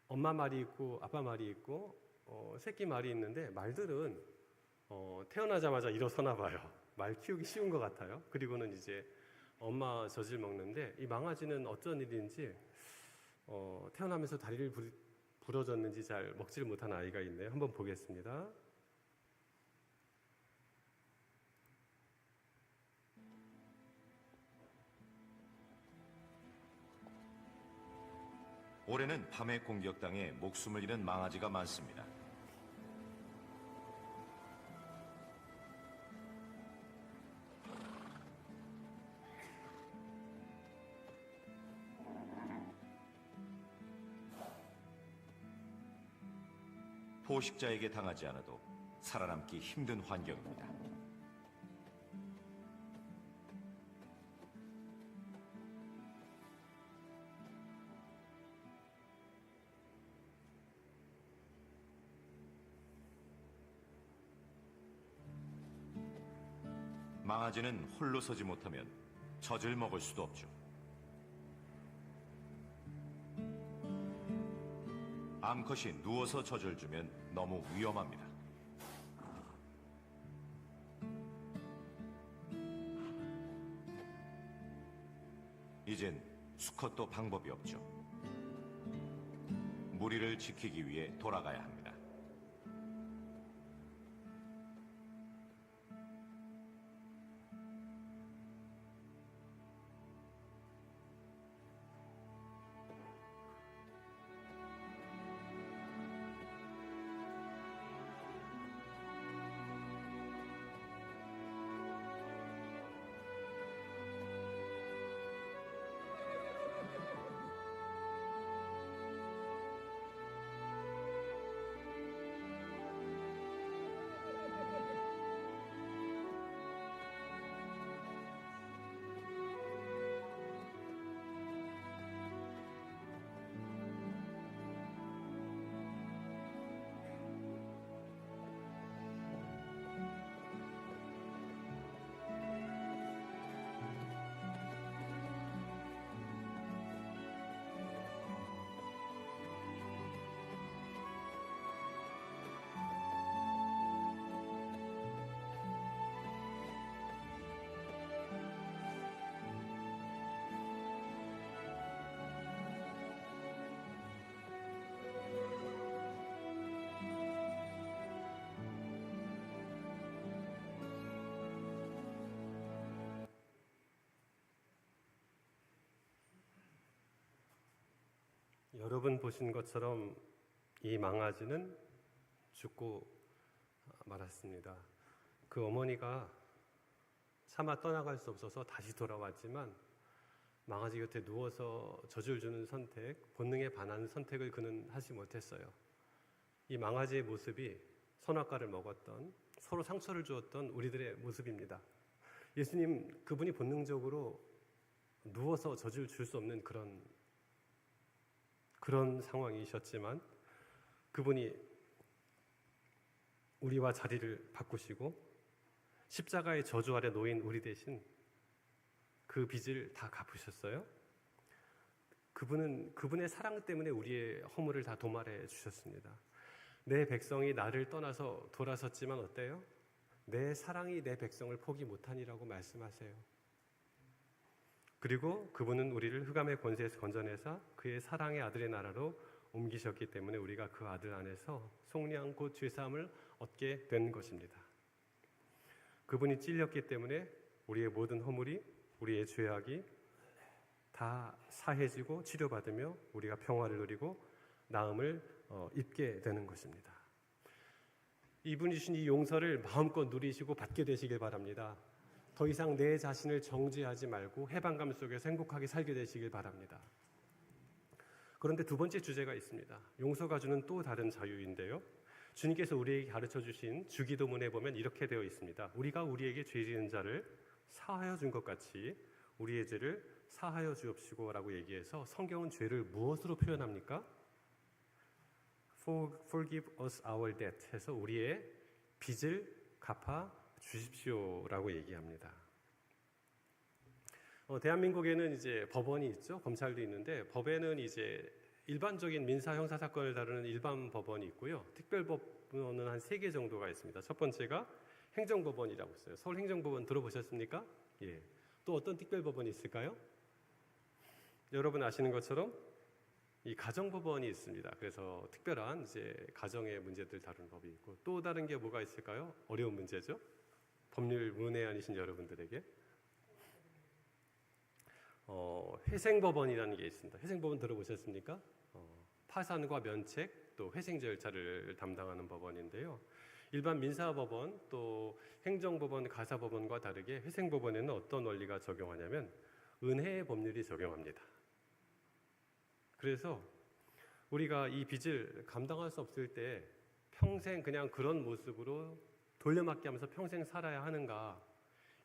엄마 말이 있고 아빠 말이 있고 새끼 말이 있는데 말들은 태어나자마자 일어서나 봐요. 말 키우기 쉬운 것 같아요. 그리고는 이제 엄마 젖을 먹는데 이 망아지는 어쩐 일인지 태어나면서 다리를 부러졌는지 잘 먹지를 못한 아이가 있네요. 한번 보겠습니다. 올해는 밤에 공격당해 목숨을 잃은 망아지가 많습니다. 포식자에게 당하지 않아도 살아남기 힘든 환경입니다. 망아지는 홀로 서지 못하면 젖을 먹을 수도 없죠. 암컷이 누워서 젖을 주면 너무 위험합니다. 이젠 수컷도 방법이 없죠. 무리를 지키기 위해 돌아가야 합니다. 여러분 보신 것처럼 이 망아지는 죽고 말았습니다. 그 어머니가 차마 떠나갈 수 없어서 다시 돌아왔지만 망아지 곁에 누워서 젖을 주는 선택, 본능에 반하는 선택을 그는 하지 못했어요. 이 망아지의 모습이 선악과를 먹었던, 서로 상처를 주었던 우리들의 모습입니다. 예수님, 그분이 본능적으로 누워서 젖을 줄 수 없는 그런 상황이셨지만 그분이 우리와 자리를 바꾸시고 십자가의 저주 아래 놓인 우리 대신 그 빚을 다 갚으셨어요. 그분의 사랑 때문에 우리의 허물을 다 도말해 주셨습니다. 내 백성이 나를 떠나서 돌아섰지만 어때요? 내 사랑이 내 백성을 포기 못하니라고 말씀하세요. 그리고 그분은 우리를 흑암의 권세에서 건져내사 그의 사랑의 아들의 나라로 옮기셨기 때문에 우리가 그 아들 안에서 속량 곧 죄사함을 얻게 된 것입니다. 그분이 찔렸기 때문에 우리의 모든 허물이, 우리의 죄악이 다 사해지고 치료받으며 우리가 평화를 누리고 나음을 입게 되는 것입니다. 이분이 주신 이 용서를 마음껏 누리시고 받게 되시길 바랍니다. 더 이상 내 자신을 정죄하지 말고 해방감 속에서 행복하게 살게 되시길 바랍니다. 그런데 두 번째 주제가 있습니다. 용서가 주는 또 다른 자유인데요. 주님께서 우리에게 가르쳐 주신 주기도문에 보면 이렇게 되어 있습니다. 우리가 우리에게 죄 지은 자를 사하여 준 것 같이 우리의 죄를 사하여 주옵시고 라고 얘기해서 성경은 죄를 무엇으로 표현합니까? Forgive us our debt 해서 우리의 빚을 갚아 주십시오라고 얘기합니다. 대한민국에는 이제 법원이 있죠. 검찰도 있는데 법에는 이제 일반적인 민사 형사 사건을 다루는 일반 법원이 있고요. 특별법원은 한 3개 정도가 있습니다. 첫 번째가 행정법원이라고 있어요. 서울행정법원 들어보셨습니까? 예. 또 어떤 특별법원이 있을까요? 여러분 아시는 것처럼 이 가정법원이 있습니다. 그래서 특별한 이제 가정의 문제들 다루는 법이 있고 또 다른 게 뭐가 있을까요? 어려운 문제죠. 법률 문외한이신 여러분들에게 회생법원이라는 게 있습니다. 회생법원 들어보셨습니까? 파산과 면책 또 회생 절차를 담당하는 법원인데요. 일반 민사법원 또 행정법원, 가사법원과 다르게 회생법원에는 어떤 원리가 적용하냐면 은혜의 법률이 적용합니다. 그래서 우리가 이 빚을 감당할 수 없을 때 평생 그냥 그런 모습으로 돌려막기 하면서 평생 살아야 하는가?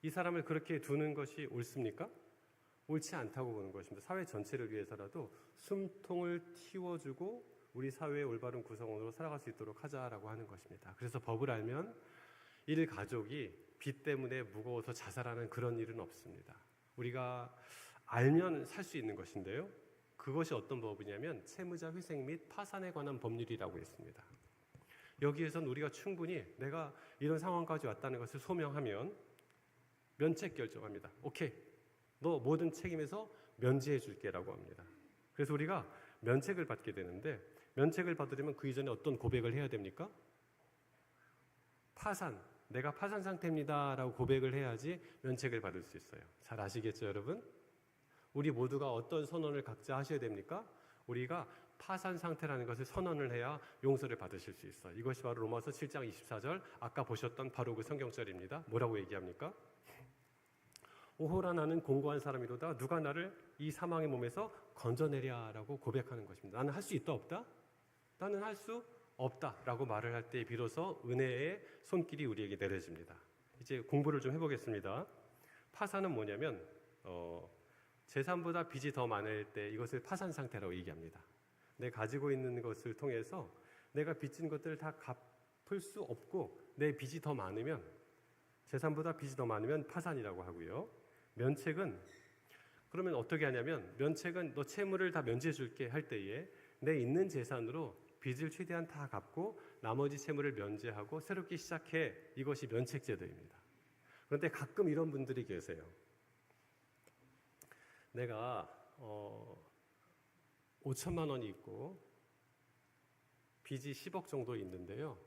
이 사람을 그렇게 두는 것이 옳습니까? 옳지 않다고 보는 것입니다. 사회 전체를 위해서라도 숨통을 틔워주고 우리 사회의 올바른 구성원으로 살아갈 수 있도록 하자라고 하는 것입니다. 그래서 법을 알면 일가족이 빚 때문에 무거워서 자살하는 그런 일은 없습니다. 우리가 알면 살 수 있는 것인데요. 그것이 어떤 법이냐면 채무자 회생 및 파산에 관한 법률이라고 있습니다. 여기에선 우리가 충분히 내가 이런 상황까지 왔다는 것을 소명하면 면책 결정합니다. 오케이, 너 모든 책임에서 면제해 줄게라고 합니다. 그래서 우리가 면책을 받게 되는데 면책을 받으려면 그 이전에 어떤 고백을 해야 됩니까? 내가 파산 상태입니다 라고 고백을 해야지 면책을 받을 수 있어요. 잘 아시겠죠 여러분? 우리 모두가 어떤 선언을 각자 하셔야 됩니까? 우리가 파산 상태라는 것을 선언을 해야 용서를 받으실 수 있어요. 이것이 바로 로마서 7장 24절 아까 보셨던 바로 그 성경절입니다. 뭐라고 얘기합니까? 오호라 나는 공고한 사람이로다 누가 나를 이 사망의 몸에서 건져내랴라고 고백하는 것입니다. 나는 할 수 있다 없다? 나는 할 수 없다라고 말을 할 때 비로소 은혜의 손길이 우리에게 내려집니다. 이제 공부를 좀 해보겠습니다. 파산은 뭐냐면 재산보다 빚이 더 많을 때 이것을 파산 상태라고 얘기합니다. 내가 가지고 있는 것을 통해서 내가 빚진 것들을 다 갚을 수 없고 내 빚이 더 많으면 재산보다 빚이 더 많으면 파산이라고 하고요. 면책은 그러면 어떻게 하냐면 면책은 너 채무를 다 면제해 줄게 할 때에 내 있는 재산으로 빚을 최대한 다 갚고 나머지 채무를 면제하고 새롭게 시작해. 이것이 면책제도입니다. 그런데 가끔 이런 분들이 계세요. 내가 5천만 원이 있고 빚이 10억 정도 있는데요.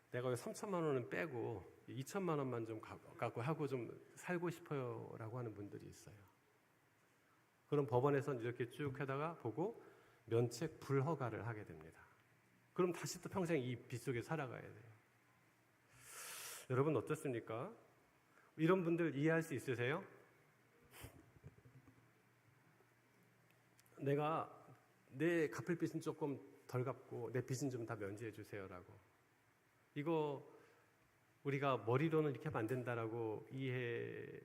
내가 3천만 원은 빼고 2천만 원만 좀 갖고 하고 좀 살고 싶어요 라고 하는 분들이 있어요. 그럼 법원에서는 이렇게 쭉 하다가 보고 면책 불허가를 하게 됩니다. 그럼 다시 또 평생 이 빚 속에 살아가야 돼요. 여러분 어떻습니까? 이런 분들 이해할 수 있으세요? 내가 내 갚을 빚은 조금 덜 갚고 내 빚은 좀 다 면제해 주세요라고. 이거 우리가 머리로는 이렇게 하면 안 된다라고 이해할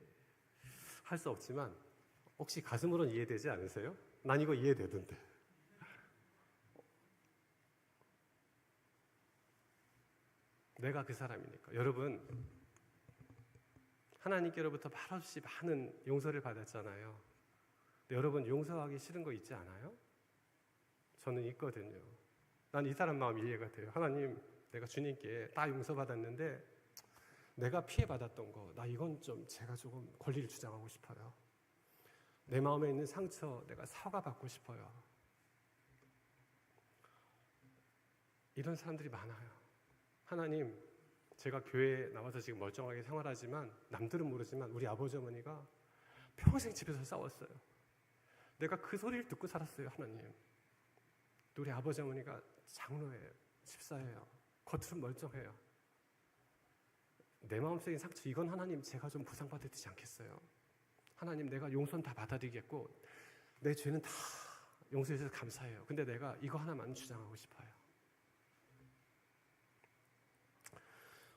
수 없지만 혹시 가슴으로는 이해되지 않으세요? 난 이거 이해되던데. 내가 그 사람이니까. 여러분, 하나님께로부터 말없이 많은 용서를 받았잖아요. 근데 여러분 용서하기 싫은 거 있지 않아요? 저는 있거든요. 난 이 사람 마음 이해가 돼요. 하나님, 내가 주님께 다 용서받았는데 내가 피해받았던 거, 나 이건 좀 제가 조금 권리를 주장하고 싶어요. 내 마음에 있는 상처 내가 사과받고 싶어요. 이런 사람들이 많아요. 하나님, 제가 교회에 나와서 지금 멀쩡하게 생활하지만 남들은 모르지만 우리 아버지 어머니가 평생 집에서 싸웠어요. 내가 그 소리를 듣고 살았어요. 하나님, 우리 아버지 어머니가 장로예요, 집사예요, 겉으로 멀쩡해요. 내 마음속에 상처, 이건 하나님 제가 좀 보상받아야 되지 않겠어요? 하나님, 내가 용서는 다 받아들이겠고 내 죄는 다 용서해 주셔서 감사해요. 근데 내가 이거 하나만 주장하고 싶어요.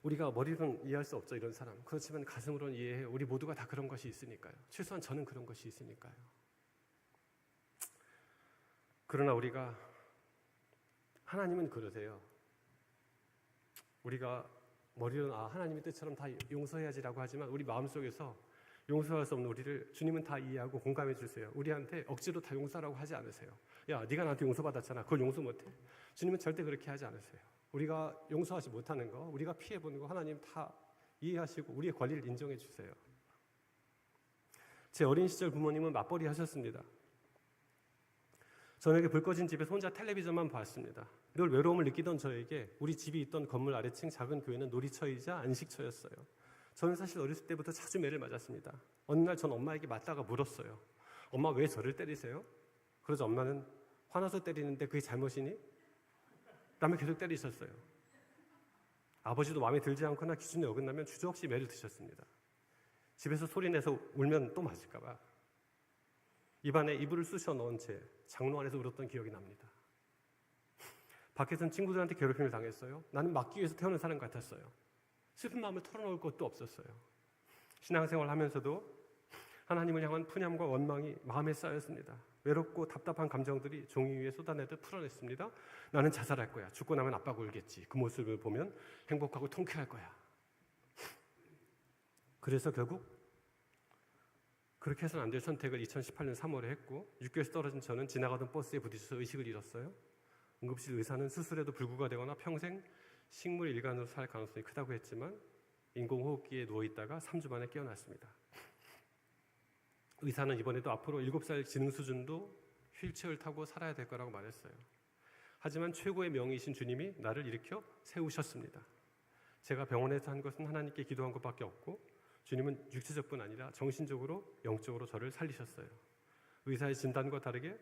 우리가 머리로는 이해할 수 없죠, 이런 사람. 그렇지만 가슴으로는 이해해요. 우리 모두가 다 그런 것이 있으니까요. 최소한 저는 그런 것이 있으니까요. 그러나 우리가, 하나님은 그러세요. 우리가 머리로는 하나님의 뜻처럼 다 용서해야지라고 하지만 우리 마음속에서 용서할 수 없는 우리를 주님은 다 이해하고 공감해 주세요. 우리한테 억지로 다 용서하라고 하지 않으세요. 야, 네가 나한테 용서받았잖아, 그걸 용서 못해? 주님은 절대 그렇게 하지 않으세요. 우리가 용서하지 못하는 거, 우리가 피해보는 거 하나님 다 이해하시고 우리의 권리를 인정해 주세요. 제 어린 시절 부모님은 맞벌이 하셨습니다. 저녁에 불 꺼진 집에서 혼자 텔레비전만 봤습니다. 늘 외로움을 느끼던 저에게 우리 집이 있던 건물 아래층 작은 교회는 놀이터이자 안식처였어요. 저는 사실 어렸을 때부터 자주 매를 맞았습니다. 어느 날 전 엄마에게 맞다가 물었어요. 엄마, 왜 저를 때리세요? 그러자 엄마는 화나서 때리는데 그게 잘못이니? 라며 계속 때리셨어요. 아버지도 마음에 들지 않거나 기준에 어긋나면 주저없이 매를 드셨습니다. 집에서 소리내서 울면 또 맞을까 봐 입안에 이불을 쑤셔 넣은 채 장로 안에서 울었던 기억이 납니다. 밖에서는 친구들한테 괴롭힘을 당했어요. 나는 막기 위해서 태어난 사람 같았어요. 슬픈 마음을 털어놓을 것도 없었어요. 신앙생활을 하면서도 하나님을 향한 푸념과 원망이 마음에 쌓였습니다. 외롭고 답답한 감정들이 종이 위에 쏟아내듯 풀어냈습니다. 나는 자살할 거야. 죽고 나면 아빠가 울겠지. 그 모습을 보면 행복하고 통쾌할 거야. 그래서 결국 그렇게 해서는 안 될 선택을 2018년 3월에 했고 6개월에서 떨어진 저는 지나가던 버스에 부딪혀서 의식을 잃었어요. 응급실 의사는 수술에도 불구가 되거나 평생 식물 일간으로 살 가능성이 크다고 했지만 인공호흡기에 누워있다가 3주 만에 깨어났습니다. 의사는 이번에도 앞으로 7살 지능 수준도 휠체어를 타고 살아야 될 거라고 말했어요. 하지만 최고의 명의이신 주님이 나를 일으켜 세우셨습니다. 제가 병원에서 한 것은 하나님께 기도한 것밖에 없고 주님은 육체적뿐 아니라 정신적으로, 영적으로 저를 살리셨어요. 의사의 진단과 다르게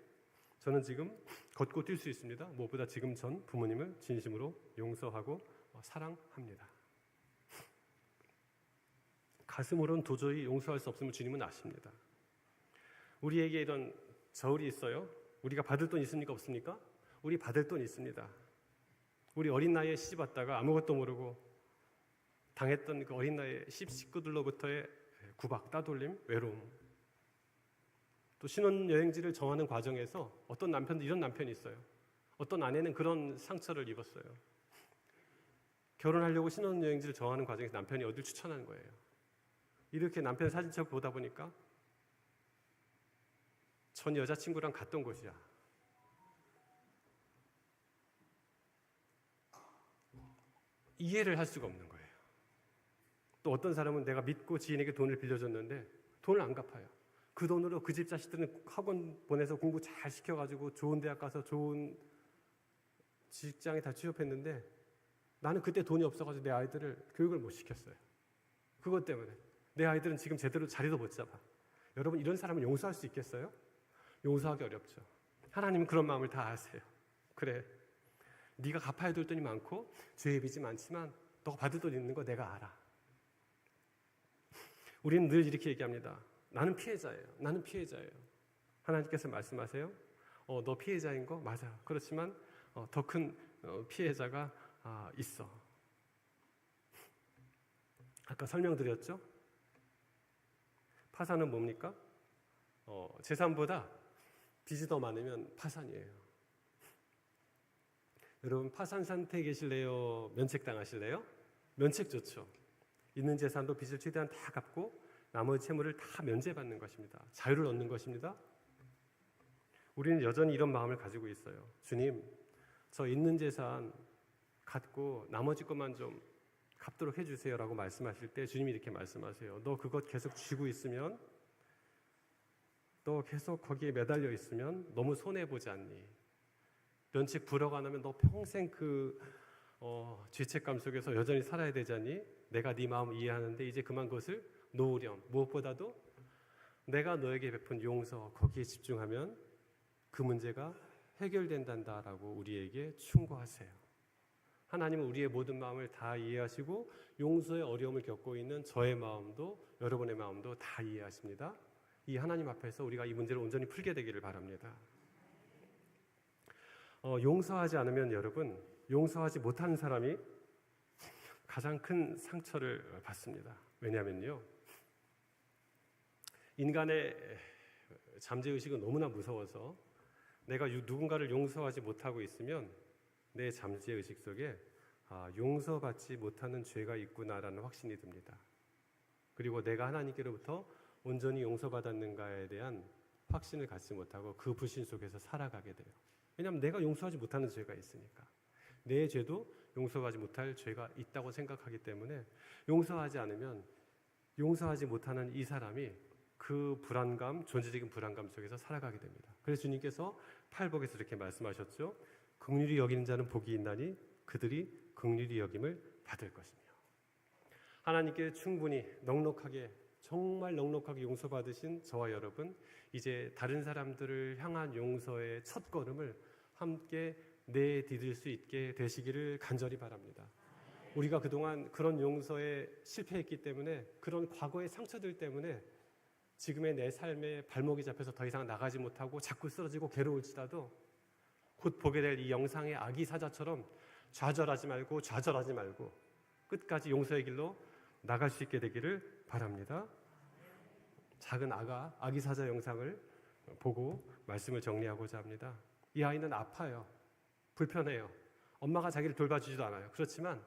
저는 지금 걷고 뛸 수 있습니다. 무엇보다 지금 전 부모님을 진심으로 용서하고 사랑합니다. 가슴으로는 도저히 용서할 수 없음을 주님은 아십니다. 우리에게 이런 저울이 있어요. 우리가 받을 돈 있습니까? 없습니까? 우리 받을 돈 있습니다. 우리 어린 나이에 시집 왔다가 아무것도 모르고 당했던 그 어린 나이에 식구들로부터의 구박, 따돌림, 외로움. 또 신혼여행지를 정하는 과정에서 어떤 남편도 이런 남편이 있어요. 어떤 아내는 그런 상처를 입었어요. 결혼하려고 신혼여행지를 정하는 과정에서 남편이 어딜 추천하는 거예요. 이렇게 남편 사진첩 보다 보니까 전 여자친구랑 갔던 곳이야. 이해를 할 수가 없는 거예요. 또 어떤 사람은 내가 믿고 지인에게 돈을 빌려줬는데 돈을 안 갚아요. 그 돈으로 그 집 자식들은 학원 보내서 공부 잘 시켜가지고 좋은 대학 가서 좋은 직장에 다 취업했는데 나는 그때 돈이 없어가지고 내 아이들을 교육을 못 시켰어요. 그것 때문에 내 아이들은 지금 제대로 자리도 못 잡아. 여러분, 이런 사람을 용서할 수 있겠어요? 용서하기 어렵죠. 하나님은 그런 마음을 다 아세요. 그래, 네가 갚아야 될 돈이 많고 죄의 빚이 많지만 너가 받을 돈 있는 거 내가 알아. 우리는 늘 이렇게 얘기합니다. 나는 피해자예요. 나는 피해자예요. 하나님께서 말씀하세요. 너 피해자인 거 맞아. 그렇지만 더 큰 피해자가 있어. 아까 설명드렸죠? 파산은 뭡니까? 재산보다 빚이 더 많으면 파산이에요. 여러분 파산 상태에 계실래요? 면책당하실래요? 면책 좋죠. 있는 재산도 빚을 최대한 다 갚고 나머지 채무를 다 면제받는 것입니다. 자유를 얻는 것입니다. 우리는 여전히 이런 마음을 가지고 있어요. 주님, 저 있는 재산 갖고 나머지 것만 좀 갚도록 해주세요라고 말씀하실 때 주님이 이렇게 말씀하세요. 너 그것 계속 쥐고 있으면, 너 계속 거기에 매달려 있으면 너무 손해보지 않니? 면책 불허가 안 하면 너 평생 그 죄책감 속에서 여전히 살아야 되지 않니? 내가 네 마음 이해하는데 이제 그만 그것을 놓으렴. 무엇보다도 내가 너에게 베푼 용서, 거기에 집중하면 그 문제가 해결된단다라고 우리에게 충고하세요. 하나님은 우리의 모든 마음을 다 이해하시고 용서의 어려움을 겪고 있는 저의 마음도 여러분의 마음도 다 이해하십니다. 이 하나님 앞에서 우리가 이 문제를 온전히 풀게 되기를 바랍니다. 용서하지 않으면 여러분, 용서하지 못하는 사람이 가장 큰 상처를 받습니다. 왜냐하면요, 인간의 잠재의식은 너무나 무서워서 내가 누군가를 용서하지 못하고 있으면 내 잠재의식 속에 용서받지 못하는 죄가 있구나라는 확신이 듭니다. 그리고 내가 하나님께로부터 온전히 용서받았는가에 대한 확신을 갖지 못하고 그 불신 속에서 살아가게 돼요. 왜냐하면 내가 용서하지 못하는 죄가 있으니까. 내 죄도 용서하지 못할 죄가 있다고 생각하기 때문에 용서하지 않으면 용서하지 못하는 이 사람이 그 불안감, 존재적인 불안감 속에서 살아가게 됩니다. 그래서 주님께서 팔복에서 이렇게 말씀하셨죠. 긍휼히 여기는 자는 복이 있나니 그들이 긍휼히 여김을 받을 것이며. 하나님께 충분히 넉넉하게, 정말 넉넉하게 용서받으신 저와 여러분, 이제 다른 사람들을 향한 용서의 첫 걸음을 함께 내디딜 수 있게 되시기를 간절히 바랍니다. 우리가 그동안 그런 용서에 실패했기 때문에, 그런 과거의 상처들 때문에 지금의 내 삶에 발목이 잡혀서 더 이상 나가지 못하고 자꾸 쓰러지고 괴로울지라도 곧 보게 될 이 영상의 아기 사자처럼 좌절하지 말고 끝까지 용서의 길로 나갈 수 있게 되기를 바랍니다. 작은 아기 사자 영상을 보고 말씀을 정리하고자 합니다. 이 아이는 아파요. 불편해요. 엄마가 자기를 돌봐주지도 않아요. 그렇지만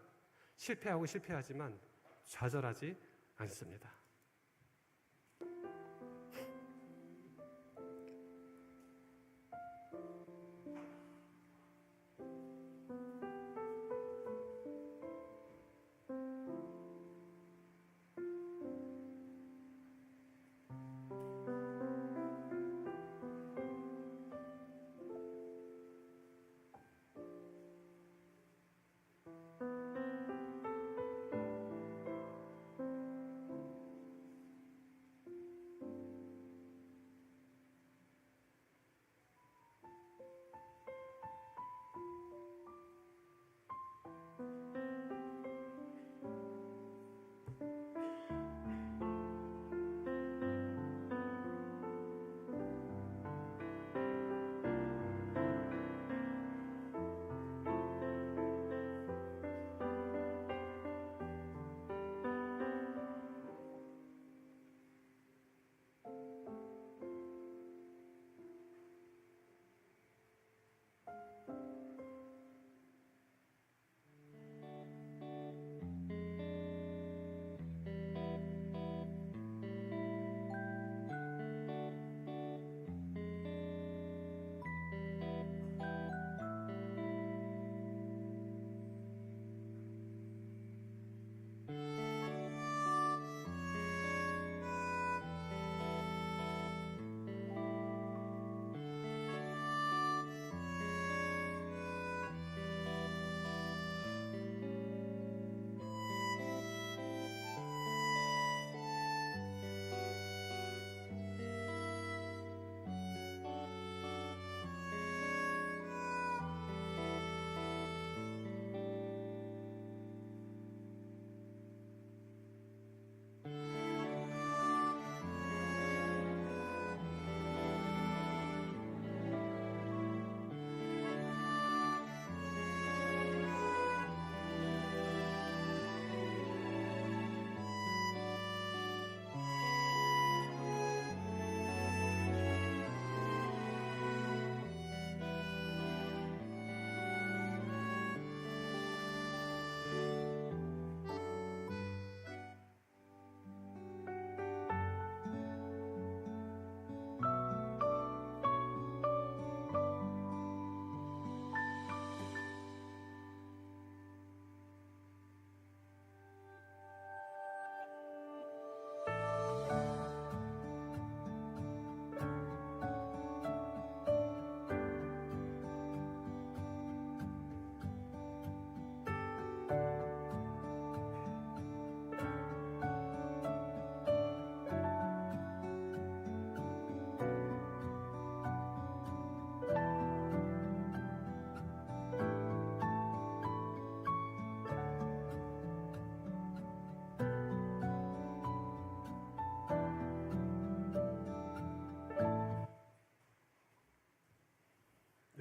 실패하지만 좌절하지 않습니다.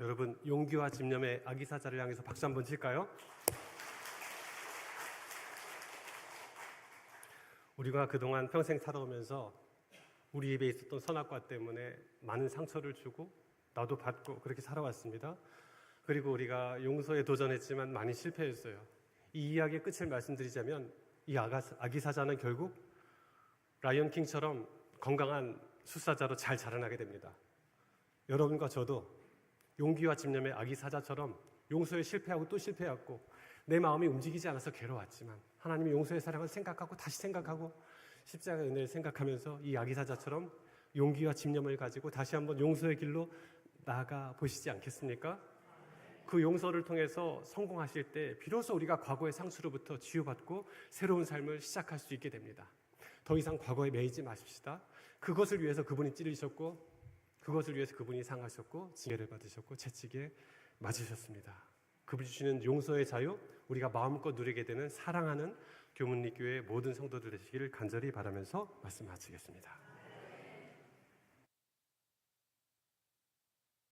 여러분, 용기와 집념의 아기 사자를 향해서 박수 한번 칠까요? 우리가 그동안 평생 살아오면서 우리 입에 있었던 선악과 때문에 많은 상처를 주고 나도 받고 그렇게 살아왔습니다. 그리고 우리가 용서에 도전했지만 많이 실패했어요. 이 이야기의 끝을 말씀드리자면 이 아기 사자는 결국 라이언킹처럼 건강한 숫사자로 잘 자라나게 됩니다. 여러분과 저도 용기와 집념의 아기 사자처럼 용서에 실패하고 또 실패했고 내 마음이 움직이지 않아서 괴로웠지만 하나님의 용서의 사랑을 생각하고 다시 생각하고 십자가의 은혜를 생각하면서 이 아기 사자처럼 용기와 집념을 가지고 다시 한번 용서의 길로 나아가 보시지 않겠습니까? 그 용서를 통해서 성공하실 때 비로소 우리가 과거의 상처로부터 치유받고 새로운 삶을 시작할 수 있게 됩니다. 더 이상 과거에 매이지 마십시다. 그것을 위해서 그분이 찔리셨고 그것을 위해서 그분이 상하셨고 징계를 받으셨고 채찍에 맞으셨습니다. 그분이 주시는 용서의 자유, 우리가 마음껏 누리게 되는 사랑하는 교문리교회 모든 성도들 되시기를 간절히 바라면서 말씀 마치겠습니다.